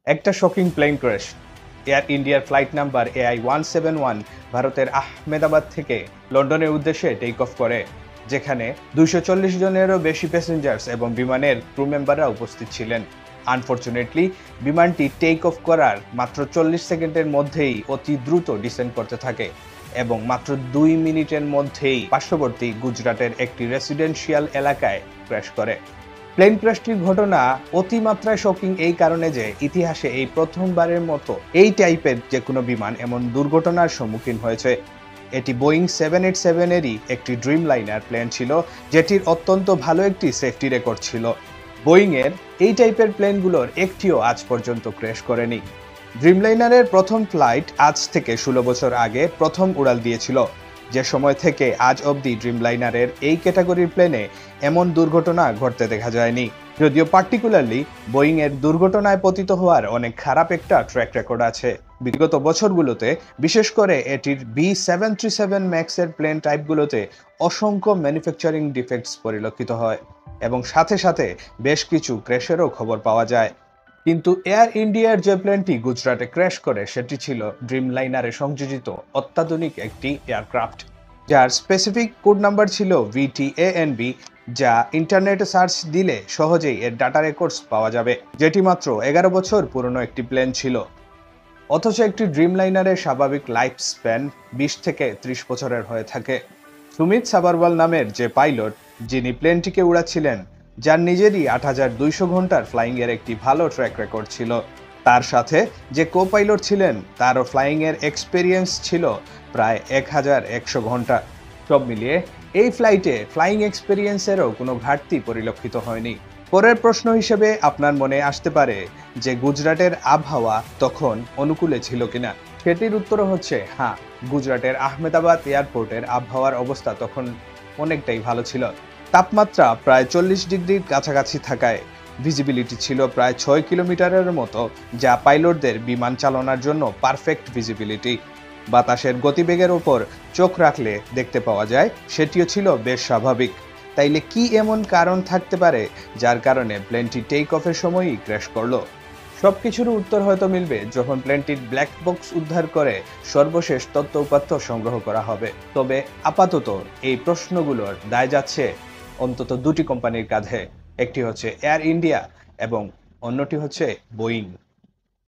একটা shocking plane crash. Air ইন্ডিয়ার flight number AI-171 ভারতের আহমেদাবাদ থেকে লন্ডনের উদ্দেশ্যে টেক অফ করে, যেখানে 240 জনেরও বেশি প্যাসেঞ্জার্স এবং বিমানের ক্রু মেম্বাররা উপস্থিত ছিলেন। আনফরচুনেটলি বিমানটি টেক অফ করার মাত্র 40 সেকেন্ডের মধ্যেই অতি দ্রুত ডিসেন্ড করতে থাকে এবং মাত্র 2 মিনিটের মধ্যেই পার্শ্ববর্তী গুজরাটের একটি রেসিডেন্সিয়াল এলাকায় ক্র্যাশ করে। প্লেন ক্র্যাশটির ঘটনা অতিমাত্রায় শকিং এই কারণে যে ইতিহাসে এই প্রথমবারের মতো এই টাইপের যে কোনো বিমান এমন দুর্ঘটনার সম্মুখীন হয়েছে। এটি বোয়িং 787-এরই একটি ড্রিম লাইনার প্লেন ছিল, যেটির অত্যন্ত ভালো একটি সেফটি রেকর্ড ছিল। বোয়িংয়ের এই টাইপের প্লেনগুলোর একটিও আজ পর্যন্ত ক্র্যাশ করেনি। ড্রিমলাইনারের প্রথম ফ্লাইট আজ থেকে 16 বছর আগে প্রথম উড়াল দিয়েছিল, যে সময় থেকে আজ অবধি ড্রিমলাইনারের এই ক্যাটাগরির প্লেনে এমন দুর্ঘটনা ঘটতে দেখা যায়নি। যদিও পার্টিকুলারলি বোয়িং এর দুর্ঘটনায় পতিত হওয়ার অনেক খারাপ একটা ট্র্যাক রেকর্ড আছে বিগত বছরগুলোতে, বিশেষ করে এটির B737 ম্যাক্সের প্লেন টাইপগুলোতে অসংখ্য ম্যানুফ্যাকচারিং ডিফেক্টস পরিলক্ষিত হয় এবং সাথে সাথে বেশ কিছু ক্র্যাশেরও খবর পাওয়া যায়। কিন্তু এয়ার ইন্ডিয়ার যে প্লেনটি গুজরাটে ক্র্যাশ করে সেটি ছিল ড্রিমলাইনারে সংযোজিত অত্যাধুনিক একটি এয়ারক্রাফট, যার স্পেসিফিক কোড নাম্বার ছিল VTANB, যা ইন্টারনেটে সার্চ দিলে সহজেই এর ডাটা রেকর্ডস পাওয়া যাবে, যেটি মাত্র 11 বছর পুরনো একটি প্লেন ছিল। অথচ একটি ড্রিমলাইনারের স্বাভাবিক লাইফ স্প্যান 20 থেকে 30 বছরের হয়ে থাকে। সুমিত সাবারওয়াল নামের যে পাইলট, যিনি প্লেনটিকে উড়াচ্ছিলেন, যার নিজেরই 8200 ঘন্টার ফ্লাইং এর একটি ভালো ট্র্যাক রেকর্ড ছিল, তার সাথে যে কো পাইলট ছিলেন তারও ফ্লাইং এর এক্সপেরিয়েন্স ছিল প্রায় 1100 ঘন্টা। সব মিলিয়ে এই ফ্লাইটে ফ্লাইং এক্সপেরিয়েন্সেরও কোনো ঘাটতি পরিলক্ষিত হয়নি। পরের প্রশ্ন হিসেবে আপনার মনে আসতে পারে যে গুজরাটের আবহাওয়া তখন অনুকূলে ছিল কিনা। সেটির উত্তর হচ্ছে হ্যাঁ, গুজরাটের আহমেদাবাদ এয়ারপোর্টের আবহাওয়ার অবস্থা তখন অনেকটাই ভালো ছিল। তাপমাত্রা প্রায় 40 ডিগ্রির কাছাকাছি থাকায় ভিজিবিলিটি ছিল প্রায় 6 কিলোমিটারের মতো, যা পাইলটদের বিমান চালানোর জন্য পারফেক্ট ভিজিবিলিটি। বাতাসের গতিবেগের ওপর চোখ রাখলে দেখতে পাওয়া যায় সেটিও ছিল বেশ স্বাভাবিক। তাইলে কি এমন কারণ থাকতে পারে যার কারণে প্লেনটি টেক অফের সময়ই ক্র্যাশ করলো? সবকিছুর উত্তর হয়তো মিলবে যখন প্লেনটির ব্ল্যাক বক্স উদ্ধার করে সর্বশেষ তথ্য উপাত্ত সংগ্রহ করা হবে। তবে আপাতত এই প্রশ্নগুলোর দায় যাচ্ছে অন্তত দুটি কোম্পানির কাঁধে। একটি হচ্ছে এয়ার ইন্ডিয়া এবং অন্যটি হচ্ছে বোয়িং।